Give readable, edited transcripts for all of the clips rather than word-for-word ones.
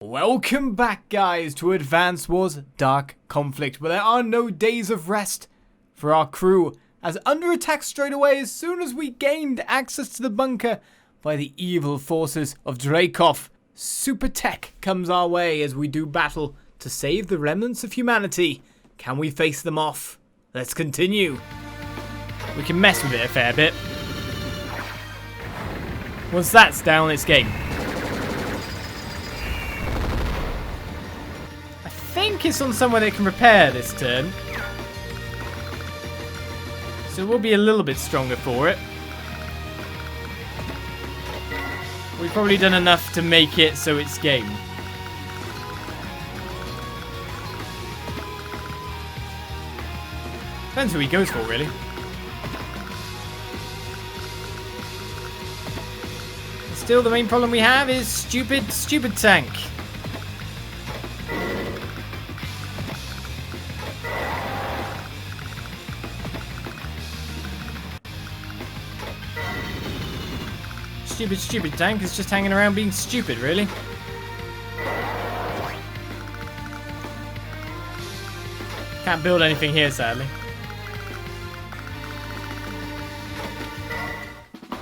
Welcome back, guys, to Advance Wars Dark Conflict, where there are no days of rest for our crew, as under attack straight away as soon as we gained access to the bunker by the evil forces of Drakov. Super tech comes our way as we do battle to save the remnants of humanity. Can we face them off? Let's continue. We can mess with it a fair bit. Once that's down, it's game. I think it's on somewhere they can repair this turn. So we'll be a little bit stronger for it. We've probably done enough to make it so it's game. Depends who he goes for, really. Still, the main problem we have is stupid tank. Stupid tank is just hanging around being stupid, really. Can't build anything here, sadly.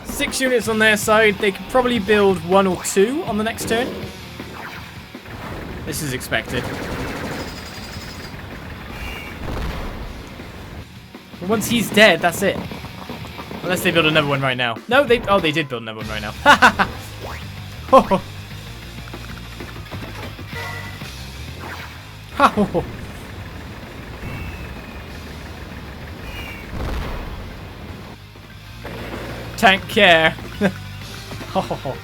6 units on their side. They could probably build 1 or 2 on the next turn. This is expected. But once he's dead, that's it. Unless they build another one right now. No, they did build another one right now. Oh. Oh. Tank care. Oh.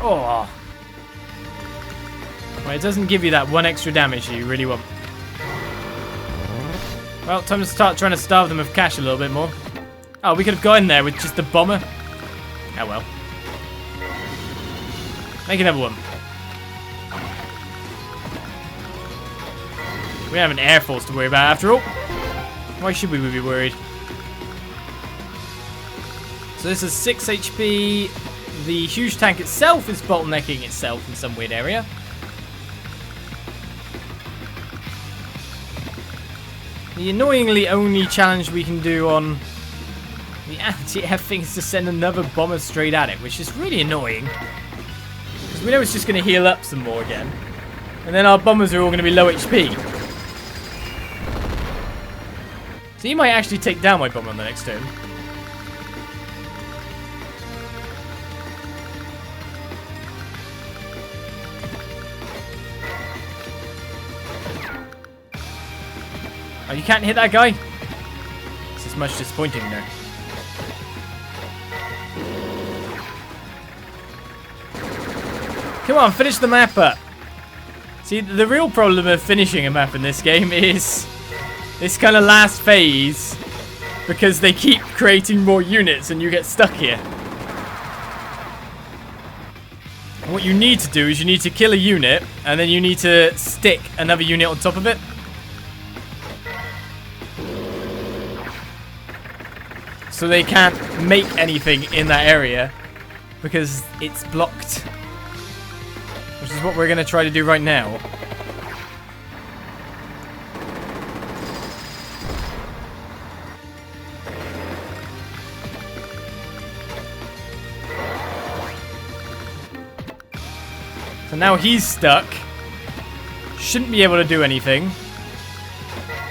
Oh. Well, it doesn't give you that 1 extra damage that you really want. Well, time to start trying to starve them of cash a little bit more. Oh, we could have gone there with just the bomber. Oh well. Make another one. We have an air force to worry about after all. Why should we be worried? So this is 6 HP. The huge tank itself is bottlenecking itself in some weird area. The annoyingly only challenge we can do on the anti-air thing is to send another bomber straight at it, which is really annoying. Because we know it's just going to heal up some more again. And then our bombers are all going to be low HP. So he might actually take down my bomber on the next turn. Oh, you can't hit that guy? This is much disappointing there. Come on, finish the map up. See, the real problem of finishing a map in this game is this kind of last phase, because they keep creating more units and you get stuck here. And what you need to do is you need to kill a unit and then you need to stick another unit on top of it. So they can't make anything in that area because it's blocked. Which is what we're going to try to do right now. So now he's stuck. Shouldn't be able to do anything.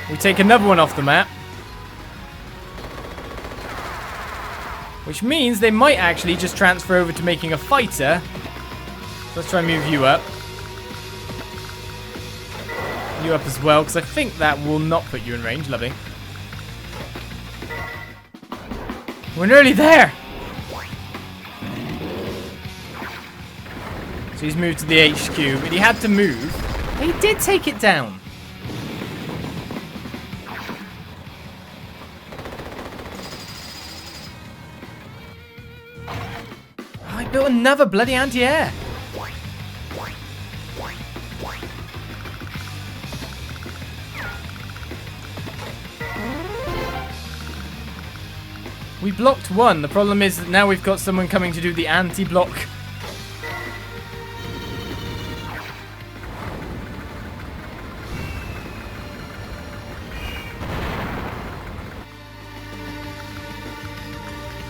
We take another one off the map. Which means they might actually just transfer over to making a fighter. Let's try and move you up. You up as well, because I think that will not put you in range. Lovely. We're nearly there. So he's moved to the HQ, but he had to move. He did take it down. I built another bloody anti-air. We blocked one. The problem is that now we've got someone coming to do the anti-block.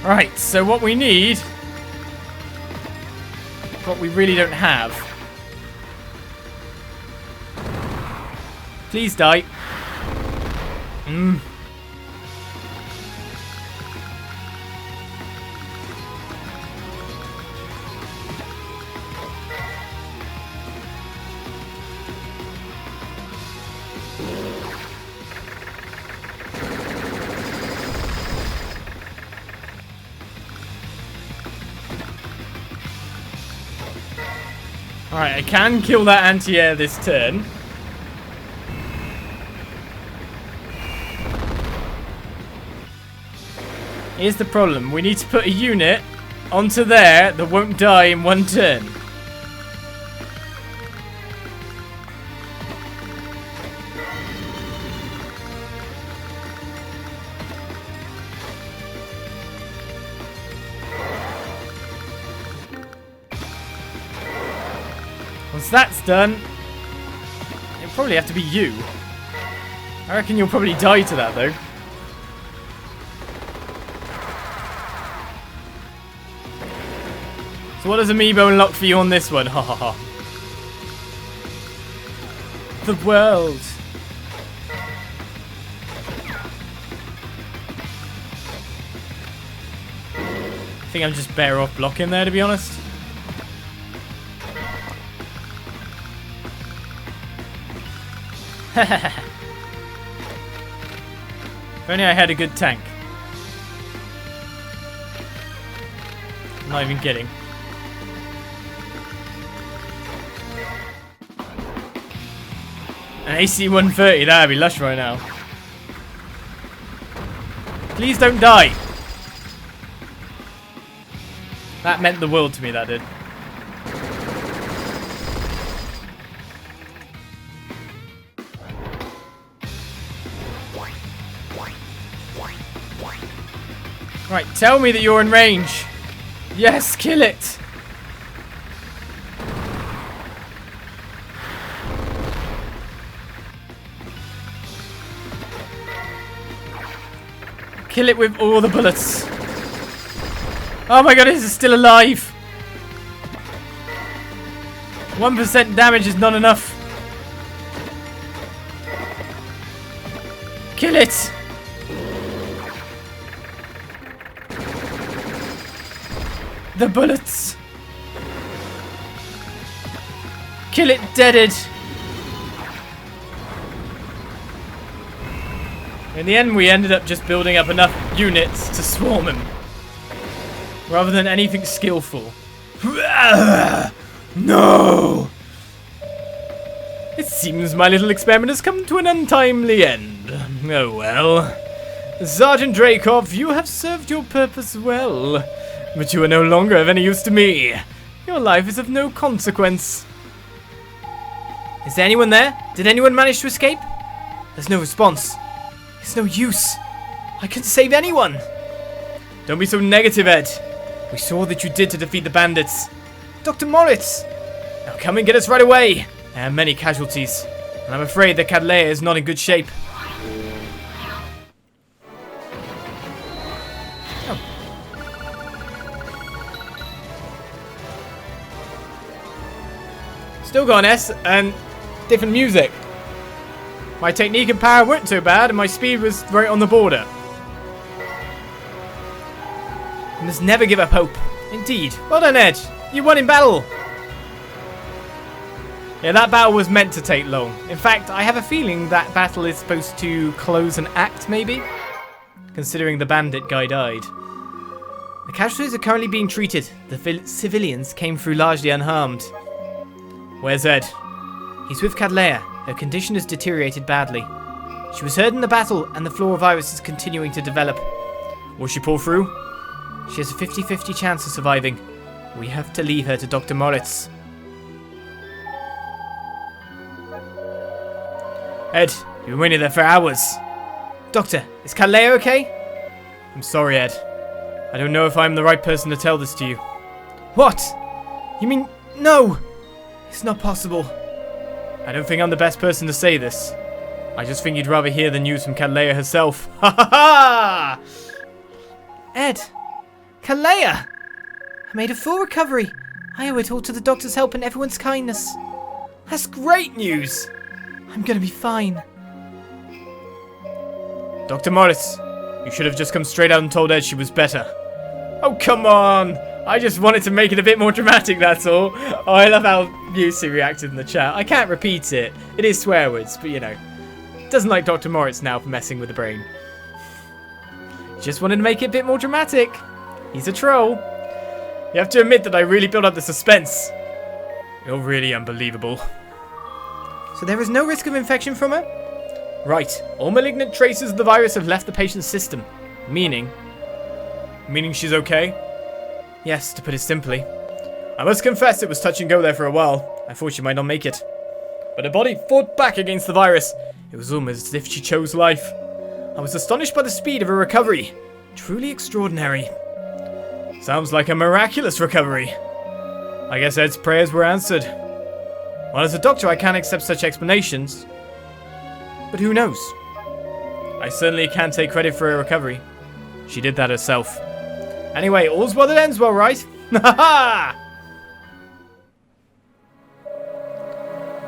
Right, so what we need... what we really don't have. Please die. Alright, I can kill that anti-air this turn. Here's the problem. We need to put a unit onto there that won't die in one turn. Once that's done, it'll probably have to be you. I reckon you'll probably die to that, though. So what does Amiibo unlock for you on this one? Ha ha ha. The world. I think I'm just better off blocking there, to be honest. If only I had a good tank. I'm not even kidding. An AC 130, that'd be lush right now. Please don't die. That meant the world to me, that did. Right, tell me that you're in range. Yes, kill it. Kill it with all the bullets. Oh my god, it is still alive. 1% damage is not enough. Kill it. The bullets. Kill it, deaded. In the end, we ended up just building up enough units to swarm him, rather than anything skillful. No! It seems my little experiment has come to an untimely end. Oh well. Sergeant Drakov, you have served your purpose well. But you are no longer of any use to me. Your life is of no consequence. Is there anyone there? Did anyone manage to escape? There's no response. It's no use. I couldn't save anyone. Don't be so negative, Ed. We saw what you did to defeat the bandits. Dr. Moritz! Now come and get us right away. There are many casualties, and I'm afraid that Cataleya is not in good shape. Still got an S and different music. My technique and power weren't so bad and my speed was right on the border. You must never give up hope. Indeed. Well done, Ed. You won in battle. Yeah, that battle was meant to take long. In fact, I have a feeling that battle is supposed to close an act, maybe? Considering the bandit guy died. The casualties are currently being treated. The civilians came through largely unharmed. Where's Ed? He's with Cataleya. Her condition has deteriorated badly. She was hurt in the battle, and the florovirus is continuing to develop. Will she pull through? She has a 50-50 chance of surviving. We have to leave her to Dr. Moritz. Ed, you've been waiting there for hours. Doctor, is Cataleya okay? I'm sorry, Ed. I don't know if I'm the right person to tell this to you. What? You mean, no! It's not possible. I don't think I'm the best person to say this. I just think you'd rather hear the news from Cataleya herself. Ha ha ha! Ed! Cataleya! I made a full recovery. I owe it all to the doctor's help and everyone's kindness. That's great news! I'm gonna be fine. Dr. Morris, you should have just come straight out and told Ed she was better. Oh, come on! I just wanted to make it a bit more dramatic, that's all. Oh, I love how Yusi reacted in the chat. I can't repeat it. It is swear words, but you know. Doesn't like Dr. Moritz now for messing with the brain. Just wanted to make it a bit more dramatic. He's a troll. You have to admit that I really built up the suspense. You're really unbelievable. So there is no risk of infection from her? Right. All malignant traces of the virus have left the patient's system. Meaning she's okay? Yes, to put it simply. I must confess it was touch and go there for a while. I thought she might not make it. But her body fought back against the virus. It was almost as if she chose life. I was astonished by the speed of her recovery. Truly extraordinary. Sounds like a miraculous recovery. I guess Ed's prayers were answered. Well, as a doctor, I can't accept such explanations. But who knows? I certainly can't take credit for her recovery. She did that herself. Anyway, all's well that ends well, right? Ha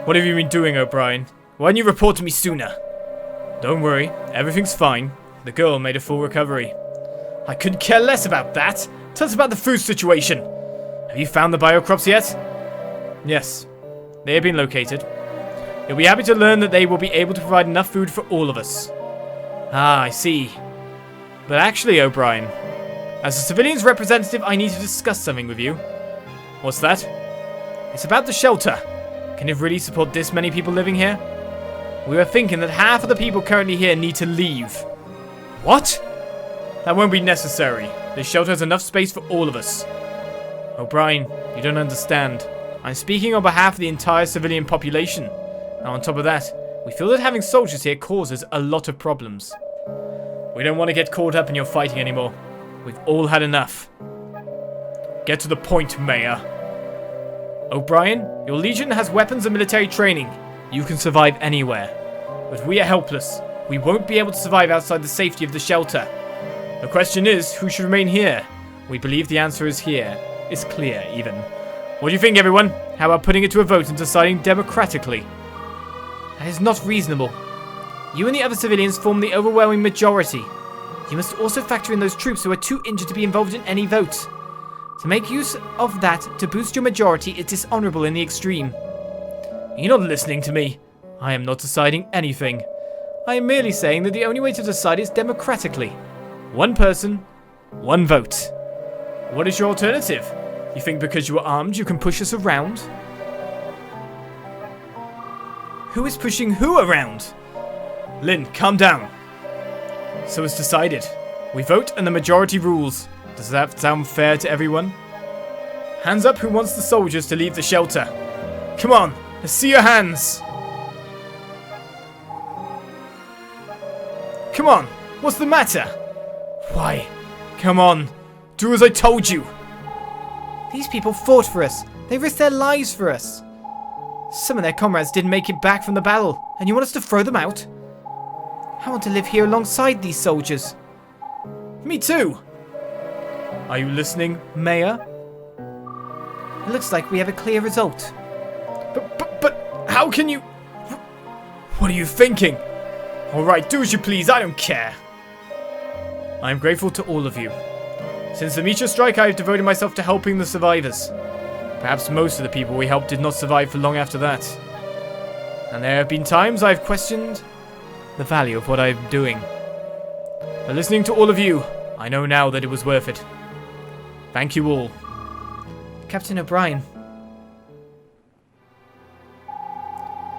What have you been doing, O'Brien? Why didn't you report to me sooner? Don't worry, everything's fine. The girl made a full recovery. I couldn't care less about that. Tell us about the food situation. Have you found the biocrops yet? Yes, they have been located. You'll be happy to learn that they will be able to provide enough food for all of us. Ah, I see. But actually, O'Brien, as a civilian's representative, I need to discuss something with you. What's that? It's about the shelter. Can it really support this many people living here? We were thinking that half of the people currently here need to leave. What? That won't be necessary. This shelter has enough space for all of us. O'Brien, you don't understand. I'm speaking on behalf of the entire civilian population. And on top of that, we feel that having soldiers here causes a lot of problems. We don't want to get caught up in your fighting anymore. We've all had enough. Get to the point, Mayor. O'Brien, your legion has weapons and military training. You can survive anywhere. But we are helpless. We won't be able to survive outside the safety of the shelter. The question is, who should remain here? We believe the answer is here. It's clear, even. What do you think, everyone? How about putting it to a vote and deciding democratically? That is not reasonable. You and the other civilians form the overwhelming majority. You must also factor in those troops who are too injured to be involved in any vote. To make use of that to boost your majority is dishonorable in the extreme. You're not listening to me. I am not deciding anything. I am merely saying that the only way to decide is democratically. One person, one vote. What is your alternative? You think because you are armed you can push us around? Who is pushing who around? Lynn, calm down. So it's decided. We vote and the majority rules. Does that sound fair to everyone? Hands up who wants the soldiers to leave the shelter. Come on, let's see your hands. Come on, what's the matter? Why? Come on, do as I told you. These people fought for us. They risked their lives for us. Some of their comrades didn't make it back from the battle, and you want us to throw them out? I want to live here alongside these soldiers. Me too. Are you listening, Mayor? It looks like we have a clear result. But how can you... What are you thinking? Alright, do as you please, I don't care. I am grateful to all of you. Since the meteor strike, I have devoted myself to helping the survivors. Perhaps most of the people we helped did not survive for long after that. And there have been times I have questioned the value of what I am doing. But listening to all of you, I know now that it was worth it. Thank you all. Captain O'Brien.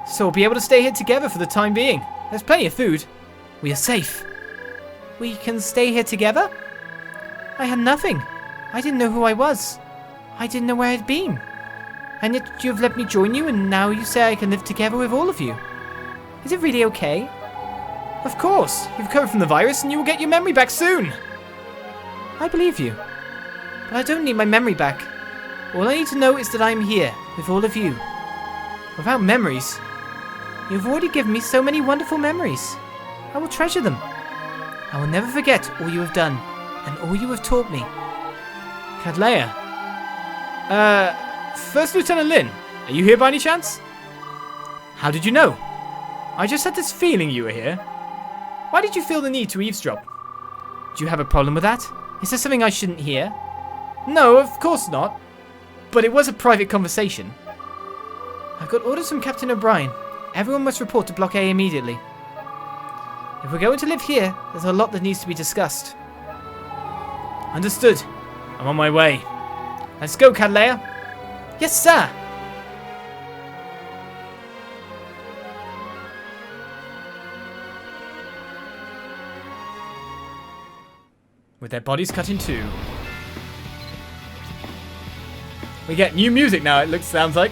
So we'll be able to stay here together for the time being. There's plenty of food. We are safe. We can stay here together? I had nothing. I didn't know who I was. I didn't know where I'd been. And yet you've let me join you, and now you say I can live together with all of you. Is it really okay? Of course. You've recovered from the virus and you will get your memory back soon. I believe you. But I don't need my memory back. All I need to know is that I am here with all of you. Without memories, you've already given me so many wonderful memories. I will treasure them. I will never forget all you have done and all you have taught me. Cataleya. First Lieutenant Lin, are you here by any chance? How did you know? I just had this feeling you were here. Why did you feel the need to eavesdrop? Do you have a problem with that? Is there something I shouldn't hear? No, of course not. But it was a private conversation. I've got orders from Captain O'Brien. Everyone must report to Block A immediately. If we're going to live here, there's a lot that needs to be discussed. Understood. I'm on my way. Let's go, Cataleya. Yes, sir. With their bodies cut in two. We get new music now, sounds like.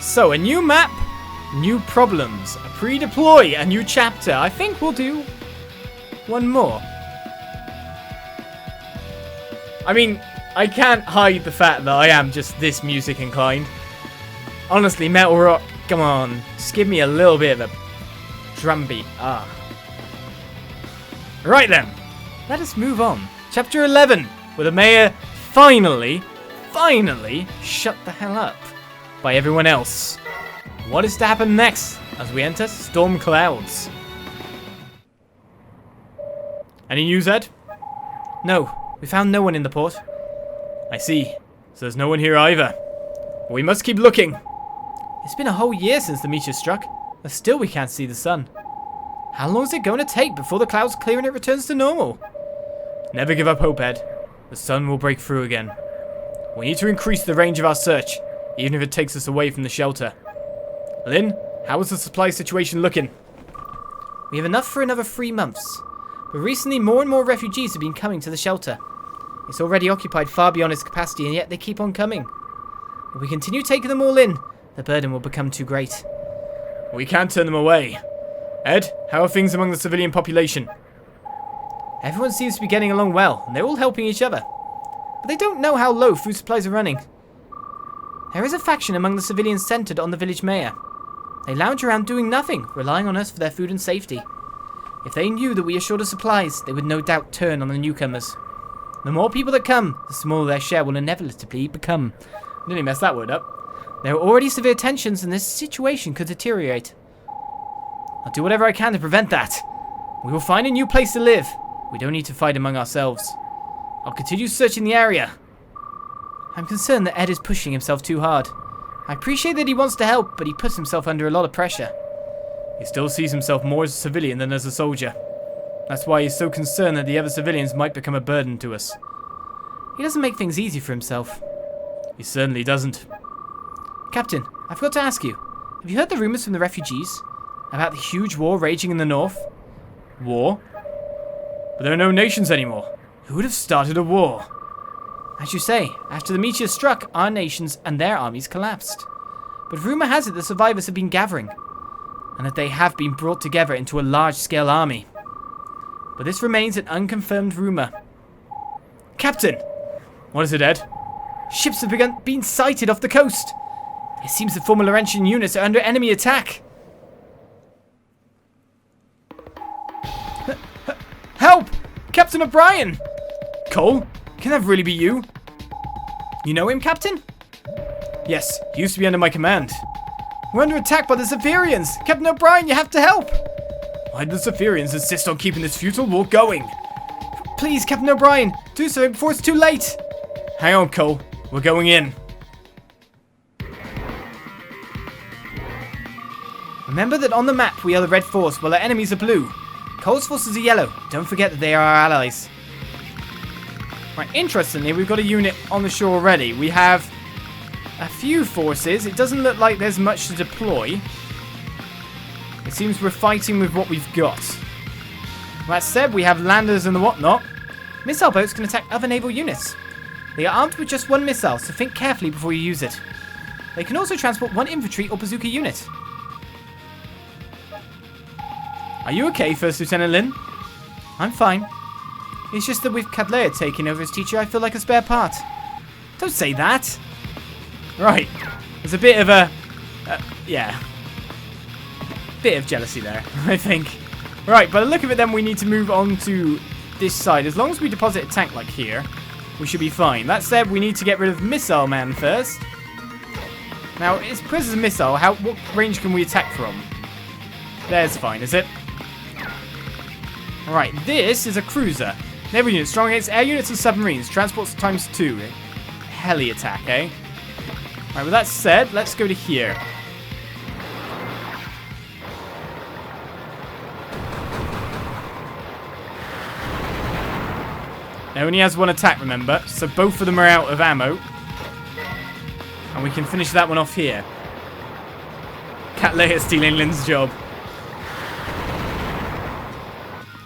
So, a new map, new problems, a pre-deploy, a new chapter. I think we'll do one more. I mean, I can't hide the fact that I am just this music inclined. Honestly, Metal Rock, come on. Just give me a little bit of a drum beat. Right then, let us move on. Chapter 11, where the mayor finally shut the hell up by everyone else. What is to happen next as we enter Storm Clouds? Any news, Ed? No, we found no one in the port. I see. So there's no one here either. We must keep looking. It's been a whole year since the meteor struck, but still we can't see the sun. How long is it going to take before the clouds clear and it returns to normal? Never give up hope, Ed. The sun will break through again. We need to increase the range of our search, even if it takes us away from the shelter. Lin, how is the supply situation looking? We have enough for another 3 months. But recently more and more refugees have been coming to the shelter. It's already occupied far beyond its capacity, and yet they keep on coming. If we continue taking them all in, the burden will become too great. We can't turn them away. Ed, how are things among the civilian population? Everyone seems to be getting along well, and they're all helping each other. But they don't know how low food supplies are running. There is a faction among the civilians centered on the village mayor. They lounge around doing nothing, relying on us for their food and safety. If they knew that we are short of supplies, they would no doubt turn on the newcomers. The more people that come, the smaller their share will inevitably become. I nearly messed that word up. There are already severe tensions, and this situation could deteriorate. I'll do whatever I can to prevent that. We will find a new place to live. We don't need to fight among ourselves. I'll continue searching the area. I'm concerned that Ed is pushing himself too hard. I appreciate that he wants to help, but he puts himself under a lot of pressure. He still sees himself more as a civilian than as a soldier. That's why he's so concerned that the other civilians might become a burden to us. He doesn't make things easy for himself. He certainly doesn't. Captain, I've got to ask you. Have you heard the rumors from the refugees about the huge war raging in the north? War? But there are no nations anymore. Who would have started a war? As you say, after the meteor struck, our nations and their armies collapsed. But rumor has it the survivors have been gathering, and that they have been brought together into a large-scale army. But this remains an unconfirmed rumor. Captain! What is it, Ed? Ships have been sighted off the coast. It seems the former Laurentian units are under enemy attack. Help! Captain O'Brien! Cole? Can that really be you? You know him, Captain? Yes, he used to be under my command. We're under attack by the Zephyrians! Captain O'Brien, you have to help! Why do the Zephyrians insist on keeping this futile war going? Please, Captain O'Brien, do so before it's too late! Hang on, Cole. We're going in. Remember that on the map we are the red force while our enemies are blue. Cole's forces are yellow. Don't forget that they are our allies. Right, interestingly, we've got a unit on the shore already. We have a few forces. It doesn't look like there's much to deploy. It seems we're fighting with what we've got. That said, we have landers and the whatnot. Missile boats can attack other naval units. They are armed with just one missile, so think carefully before you use it. They can also transport one infantry or bazooka unit. Are you okay, First Lieutenant Lin? I'm fine. It's just that with Cataleya taking over as teacher, I feel like a spare part. Don't say that. Right. There's a bit of a... yeah. Bit of jealousy there, I think. Right, by the look of it then, we need to move on to this side. As long as we deposit a tank like here, we should be fine. That said, we need to get rid of Missile Man first. Now, it's because it's a missile. What range can we attack from? There's fine, is it? Alright, this is a cruiser. Naval unit, strong against air units and submarines. Transports times 2. Heli attack, eh? Alright, with that said, let's go to here. It only has one attack, remember, so both of them are out of ammo. And we can finish that one off here. Cataleya stealing Lin's job.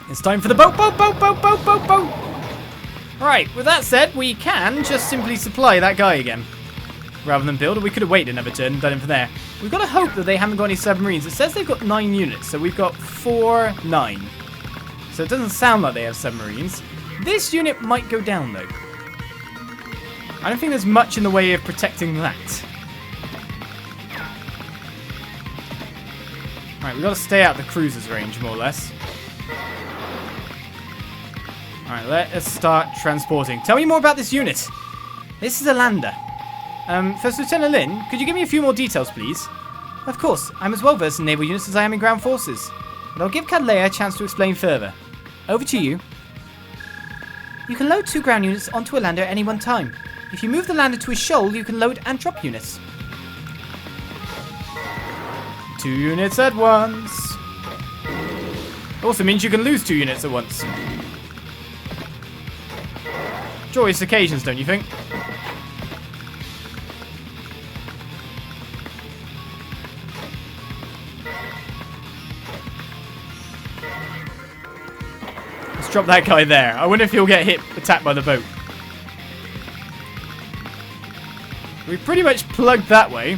It's time for the boat, boat, boat, boat, boat, boat, boat. Right, with that said, we can just simply supply that guy again. Rather than build, or we could have waited another turn and done it from there. We've got to hope that they haven't got any submarines. It says they've got 9 units, so we've got 4, 9. So it doesn't sound like they have submarines. This unit might go down, though. I don't think there's much in the way of protecting that. Alright, we've got to stay out the cruiser's range, more or less. Alright, let us start transporting. Tell me more about this unit. This is a lander. First Lieutenant Lin, could you give me a few more details, please? Of course, I'm as well versed in naval units as I am in ground forces. But I'll give Cataleya a chance to explain further. Over to you. You can load 2 ground units onto a lander at any one time. If you move the lander to a shoal, you can load and drop units. 2 units at once. Also means you can lose 2 units at once. Joyous occasions, don't you think? Let's drop that guy there. I wonder if he'll get attacked by the boat. We pretty much plugged that way.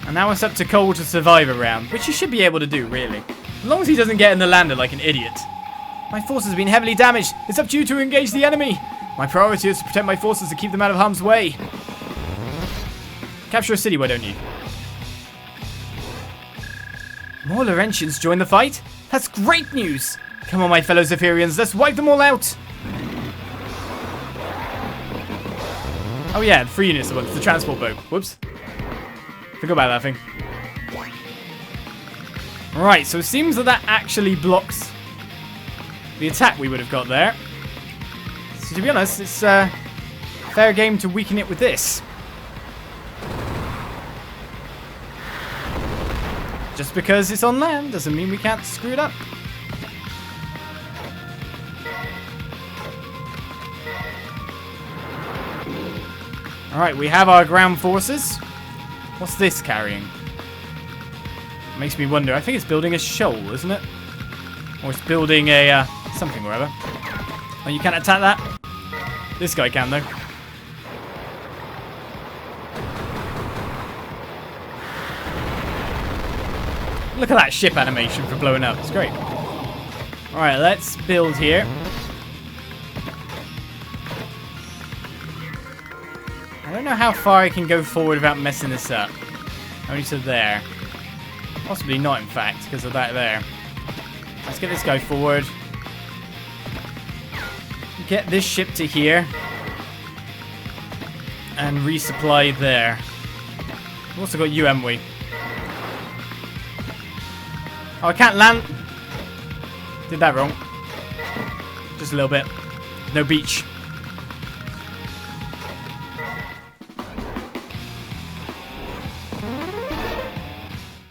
And now it's up to Cole to survive a round, which he should be able to do, really. As long as he doesn't get in the lander like an idiot. My forces have been heavily damaged. It's up to you to engage the enemy. My priority is to protect my forces and keep them out of harm's way. Capture a city, why don't you? More Laurentians join the fight? That's great news! Come on, my fellow Zephyrians, let's wipe them all out! Oh yeah, 3 units at once, the transport boat. Whoops. Forgot about that thing. Right, so it seems that actually blocks the attack we would have got there. So to be honest, it's a fair game to weaken it with this. Just because it's on land doesn't mean we can't screw it up. Alright, we have our ground forces. What's this carrying? Makes me wonder. I think it's building a shoal, isn't it? Or it's building a something or other. Oh, you can't attack that? This guy can, though. Look at that ship animation for blowing up. It's great. Alright, let's build here. I don't know how far I can go forward without messing this up. Only to there. Possibly not, in fact, because of that there. Let's get this guy forward. Get this ship to here. And resupply there. We've also got you, haven't we? Oh, I can't land. Did that wrong. Just a little bit. No beach.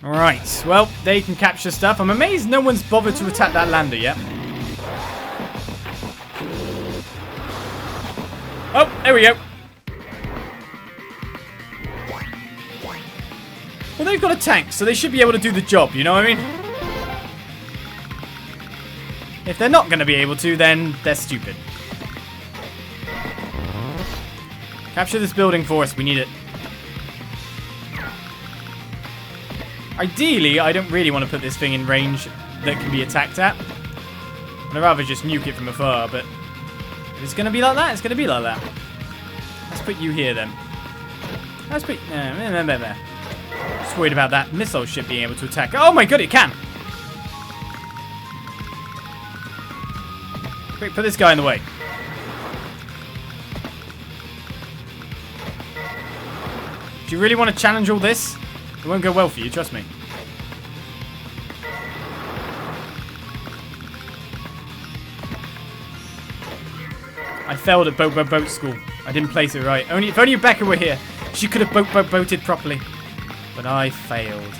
Alright, well, they can capture stuff. I'm amazed no one's bothered to attack that lander yet. Oh, there we go. Well, they've got a tank, so they should be able to do the job, you know what I mean? If they're not going to be able to, then they're stupid. Capture this building for us, we need it. Ideally, I don't really want to put this thing in range that can be attacked at. I'd rather just nuke it from afar, but if it's going to be like that, it's going to be like that. Let's put you here then. Let's put... Just worried about that missile ship being able to attack. Oh my god, it can! Quick, put this guy in the way. Do you really want to challenge all this? It won't go well for you, trust me. I failed at boat school. I didn't place it right. If only Becca were here, she could have boated properly. But I failed.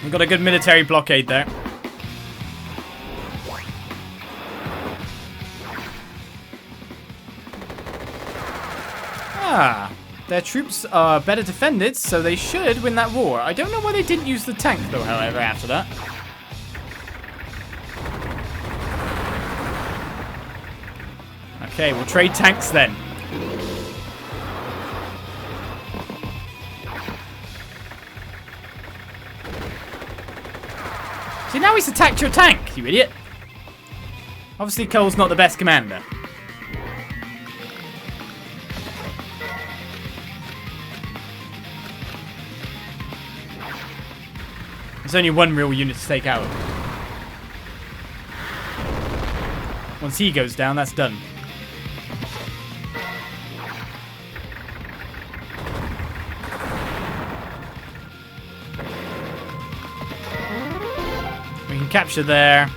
We've got a good military blockade there. Ah, their troops are better defended, so they should win that war. I don't know why they didn't use the tank, though, however, after that. Okay, we'll trade tanks then. See, now he's attacked your tank, you idiot. Obviously, Cole's not the best commander. There's only one real unit to take out. Once he goes down, that's done. We can capture there.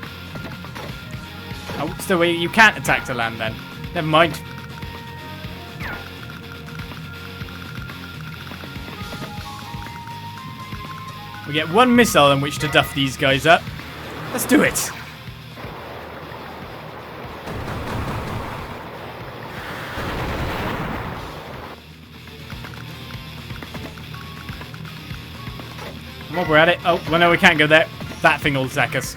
Oh, still, you can't attack to land then. Never mind. We get one missile on which to duff these guys up. Let's do it. While we're at it. Oh, well, no, we can't go there. That thing will attack us.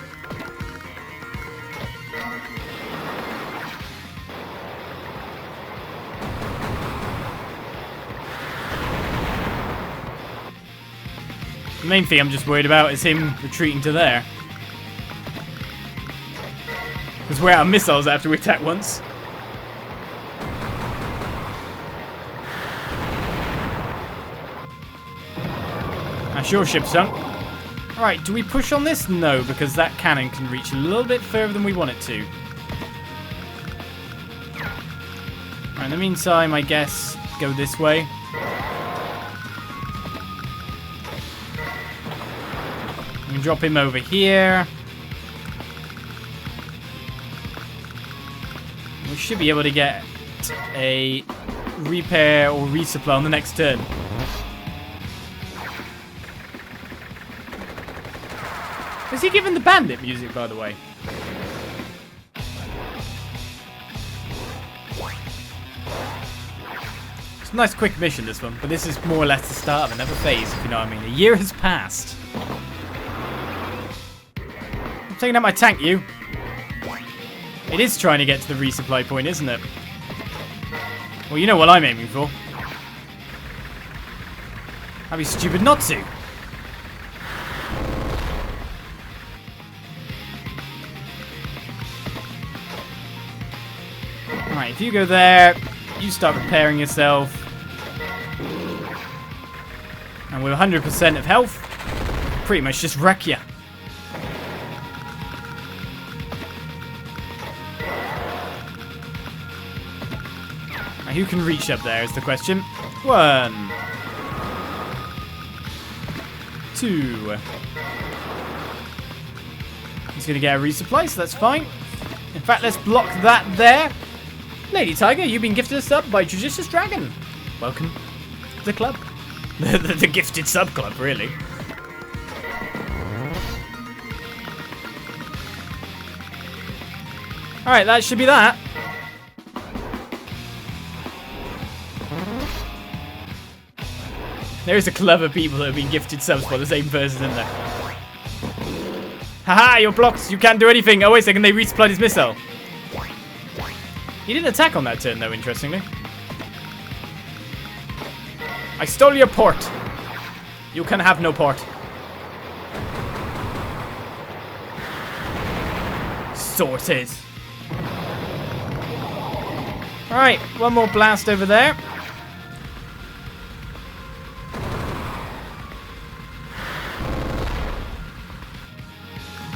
The main thing I'm just worried about is him retreating to there. Because we're out of missiles after we attack once. That's your ship sunk. Alright, do we push on this? No, because that cannon can reach a little bit further than we want it to. Alright, in the meantime, I guess, go this way. We can drop him over here. We should be able to get a repair or resupply on the next turn. Is he given the bandit music, by the way? It's a nice quick mission, this one, but this is more or less the start of another phase, if you know what I mean. A year has passed. I'm taking out my tank, you. It is trying to get to the resupply point, isn't it? Well, you know what I'm aiming for. I'd be stupid not to. Alright, if you go there, you start repairing yourself. And with 100% of health, pretty much just wreck you. Now, who can reach up there is the question. 1, 2. He's going to get a resupply, so that's fine. In fact, let's block that there. Lady Tiger, you've been gifted a sub by Judicious Dragon. Welcome to the club. the gifted sub club, really. Alright, that should be that. There's a club of people that have been gifted subs by the same person, isn't there? Haha, you're blocked. You can't do anything. Oh, wait a second. They resupplied his missile. He didn't attack on that turn, though, interestingly. I stole your port. You can have no part. Sorted. Alright, one more blast over there.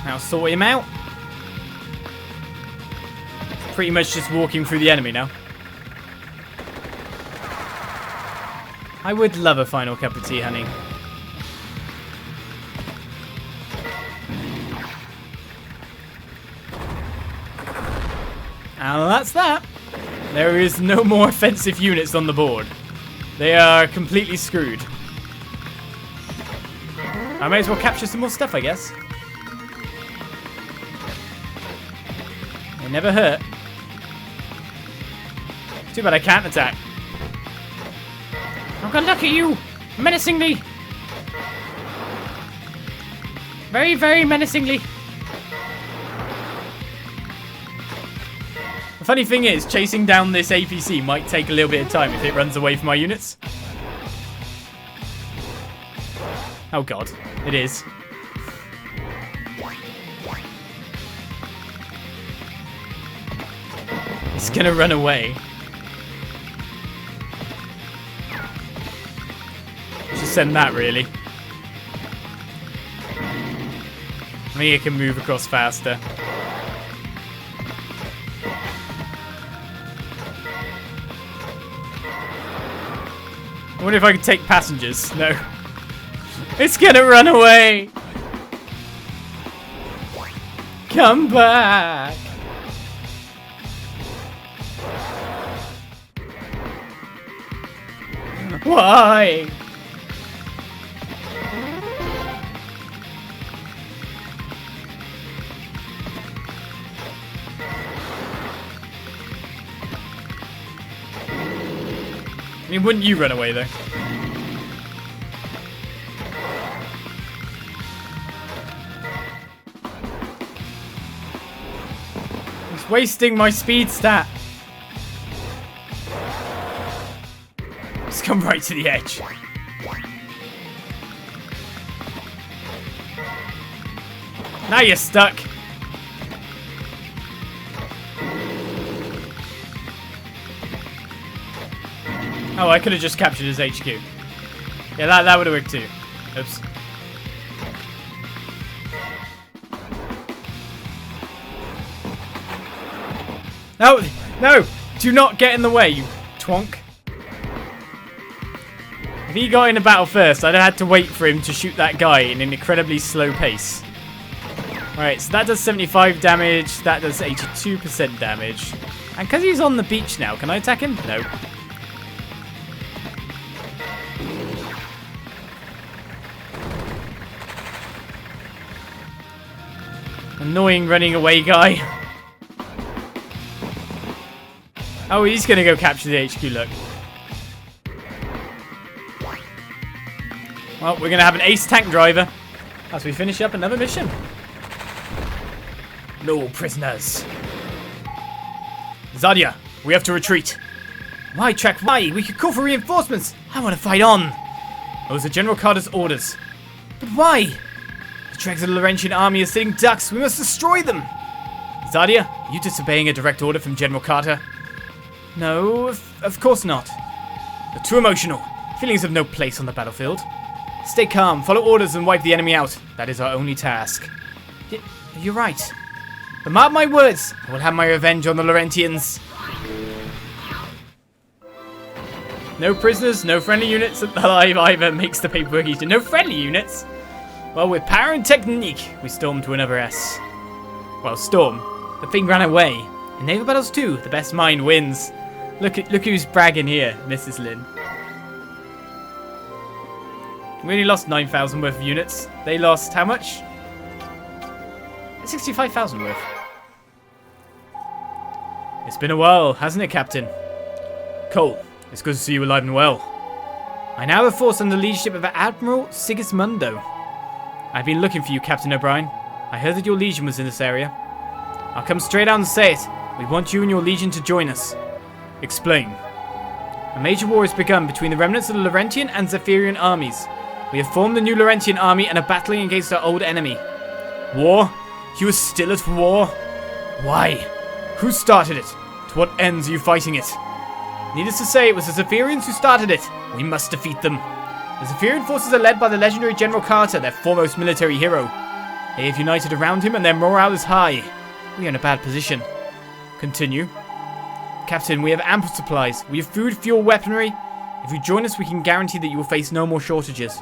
Now sort him out. Pretty much just walking through the enemy now. I would love a final cup of tea, honey. And that's that. There is no more offensive units on the board. They are completely screwed. I may as well capture some more stuff, I guess. They never hurt. Too bad I can't attack. I'm gonna look at you menacingly. Very, very menacingly. The funny thing is, chasing down this APC might take a little bit of time if it runs away from my units. Oh god, it is. It's gonna run away. Just send that, really. I think it can move across faster. I wonder if I can take passengers. No. It's gonna run away! Come back! Why? I mean, wouldn't you run away, though? It's wasting my speed stat. Just come right to the edge. Now you're stuck. Oh, I could have just captured his HQ. Yeah, that would have worked too. Oops. No! No! Do not get in the way, you twonk. If he got in a battle first, I'd have had to wait for him to shoot that guy in an incredibly slow pace. Alright, so that does 75 damage. That does 82% damage. And because he's on the beach now, can I attack him? No. Annoying running away guy. Oh, he's going to go capture the HQ, look. Well, we're going to have an ace tank driver as we finish up another mission. No prisoners. Zadia, we have to retreat. Why, Trek, why? We could call for reinforcements. I want to fight on. Those are General Carter's orders. But why? The dregs of the Laurentian Army are sitting ducks. We must destroy them. Zadia, are you disobeying a direct order from General Carter? No, of course not. You're too emotional. Feelings have no place on the battlefield. Stay calm, follow orders and wipe the enemy out. That is our only task. You're right. But mark my words, I will have my revenge on the Laurentians. No prisoners, no friendly units alive either makes the paperwork easier. No friendly units? Well, with power and technique, we storm to another S. Well, storm. The thing ran away. In naval battles too, the best mind wins. Look who's bragging here, Mrs. Lin. We only lost 9,000 worth of units. They lost how much? 65,000 worth. It's been a while, hasn't it, Captain? Cole, it's good to see you alive and well. I now have a force under the leadership of Admiral Sigismundo. I've been looking for you, Captain O'Brien. I heard that your legion was in this area. I'll come straight out and say it. We want you and your legion to join us. Explain. A major war has begun between the remnants of the Laurentian and Zephyrian armies. We have formed the new Laurentian Army and are battling against our old enemy. War? You are still at war? Why? Who started it? To what ends are you fighting it? Needless to say, it was the Zephyrians who started it. We must defeat them. The Zephyrian forces are led by the legendary General Carter, their foremost military hero. They have united around him and their morale is high. We are in a bad position. Continue. Captain, we have ample supplies. We have food, fuel, weaponry. If you join us, we can guarantee that you will face no more shortages.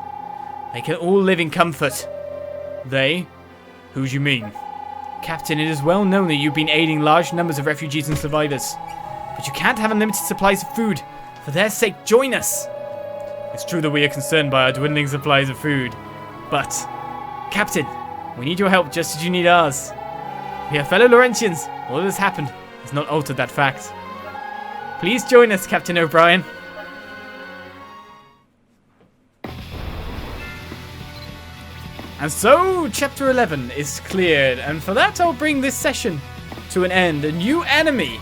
They can all live in comfort. They? Who do you mean? Captain, it is well known that you've been aiding large numbers of refugees and survivors. But you can't have unlimited supplies of food. For their sake, join us. It's true that we are concerned by our dwindling supplies of food. But, Captain, we need your help just as you need ours. We are fellow Laurentians. All that has happened has not altered that fact. Please join us, Captain O'Brien. And so, Chapter 11 is cleared, and for that I'll bring this session to an end. A new enemy,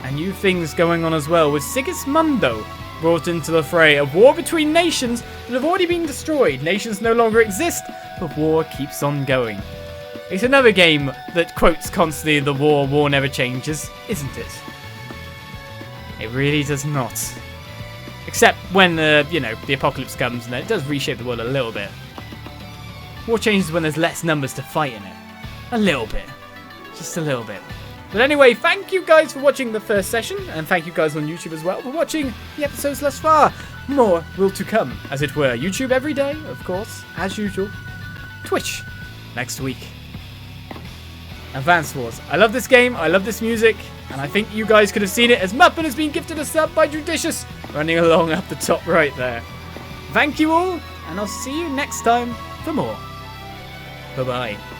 and new things going on as well, with Sigismundo brought into the fray. A war between nations that have already been destroyed. Nations no longer exist, but war keeps on going. It's another game that quotes constantly the war never changes, isn't it? It really does not. Except when, the apocalypse comes, and it does reshape the world a little bit. War changes when there's less numbers to fight in it. A little bit. Just a little bit. But anyway, thank you guys for watching the first session, and thank you guys on YouTube as well for watching the episodes thus far. More will to come, as it were. YouTube every day, of course, as usual. Twitch next week. Advance Wars. I love this game, I love this music, and I think you guys could have seen it as Muppet has been gifted a sub by Judicious, running along up the top right there. Thank you all, and I'll see you next time for more. Bye-bye.